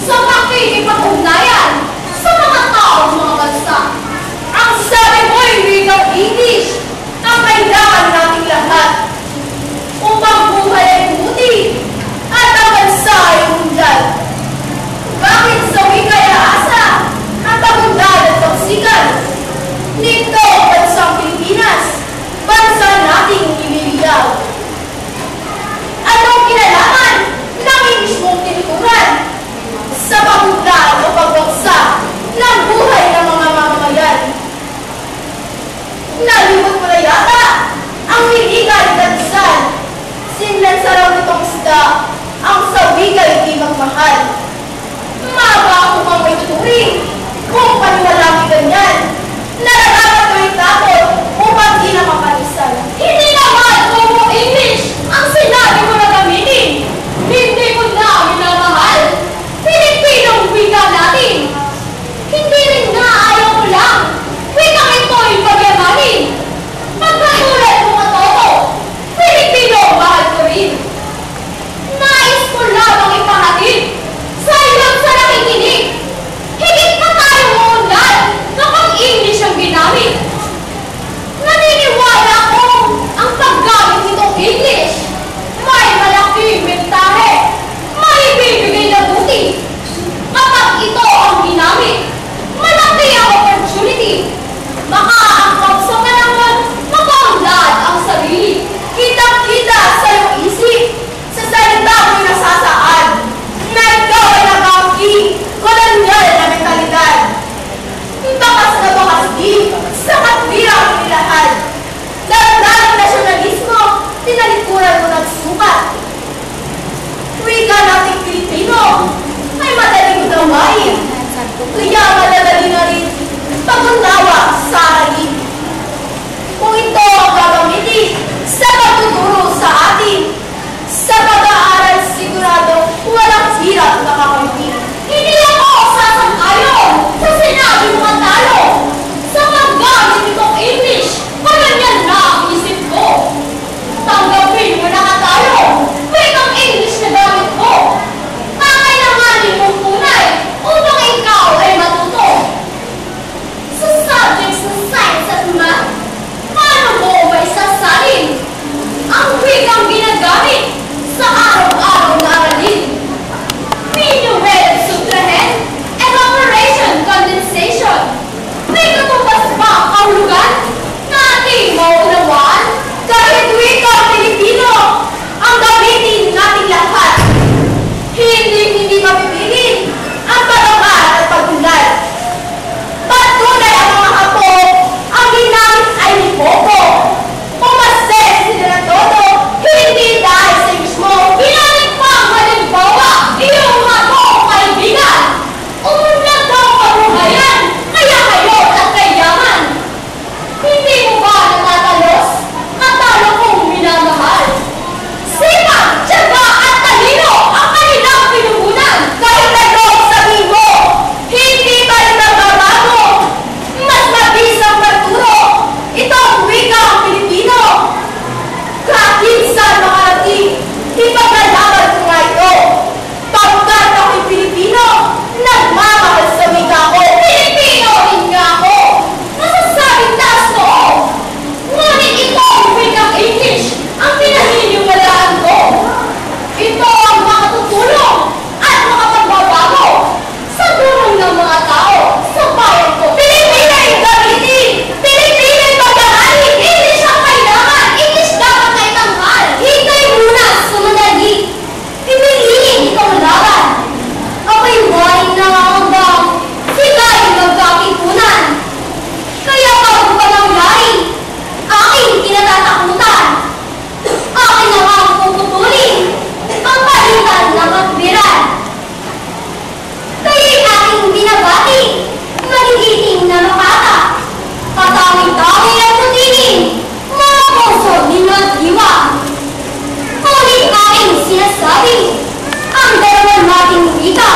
Sa pakikipag-ugnayan sa mga taong mga bansa mahal. Maaga ako pang may tuturing. Kung paniwalang ganyan, nararapat ko yung takot upang di na mapanisan. Hindi naman puro English ang sinabi mo na gamitin. Hindi mo na minamahal. Pilipinong wika natin. Hindi rin nga ayaw ko lang. Wikang ito'y pagyamanin. Pagkatulad mo nga toto, Pilipino mahal ko rin. Nais ko lamang ipahatid sa iyong sa nakikinig. Higit pa tayo muundan kapag English ang ginamit. Naniniwala ako ang paggamit nitong English may malaking bentahe, may bibigay na buti. Kapag ito ang ginamit, malaki ang opportunity. Baka ang kapsa ka naman mapaunlad ang sarili. Kitang-kita sa iyong isip, sa salita mo'y nasasaad, na ikaw ay nakaki, kolonyal na mentalidad. Bakas na bakas di, sa katwirang nilahad. Dalang nasyonalismo, tinalikuran mo ng sukat. Wika nating Pilipino, ay madaling gawain. Kaya madadali na rin pag-unawa sa aralin. Kung ito ang gagamitin sa pagtuturo sa atin, sa pag-aaral sigurado, walang hirap na kakamit. Hindi ako sasang-ayon sa sinabi mo ang talo. Sa paggamit nitong English, maganyan na ang isip ko. Tanggapin mo na katalo. Wikang English na gamit ko. Kakailanganin mong tunay upang ikaw ay matuto. Sa subjects ng science at math, paano mo ba isasalin ang wikang ginagamit sa araw-araw na aralin? Minuet, subtrahen, evaporation, condensation. May katubas ba ang kahulugan na ating maunawaan? Kahit wika Pilipino, ang gamitin nating lahat. Hindi mapipigil ang pag-angat at pag-unlad. Patunay ang mga apo, ang ginamit ay ni Popo. Pumasen sila na todo, hindi dahil sa mismo. Ginamit pa ang halimbawa, iyong ako, kaibigan. Umunlad daw ang kabuhayan, kaya kayo at kayaman. Hindi mo ba natatalos? Katalo kong minamahal. Sipag, tiyaga at talino ang kanilang pinuhunan. Kahit nagawang sabihin mo, hindi pa rin nagbabago. Mas mabisang magturo. Ito ang wika ang Pilipino. Kahit saan makarating, ipagkalaban ko nga ito. Pagkat ako'y Pilipino, nagmamahal sa wika ko. Pilipino rin nga ako. Nasasabing taas noo. Ngunit ito ang wikang English ang pinaniniwalaan ko. Ito ang makatutulong at makapagbabago sa durong ng mga tao sa bayan ko. Pilipino yung gamitin! Pilipino yung pag-ahalin! English ang kailangan. English dapat na itanghal. Hintay muna, sumunali. Pipiliin itong laban. Ako'y waring nangangambang. Sila yung nagkakipunan. Kaya bago pa nangyari, aking kinatatakutan. Akin na nga ang puputulin. Ang palitan ng katwiran. Kaya'y aking binabati. Magigiting na makata. Katawid-tawid at tutinin. Mga puso ninyo at diwa. Ngunit aking sinasabi, ang dalawa nating wika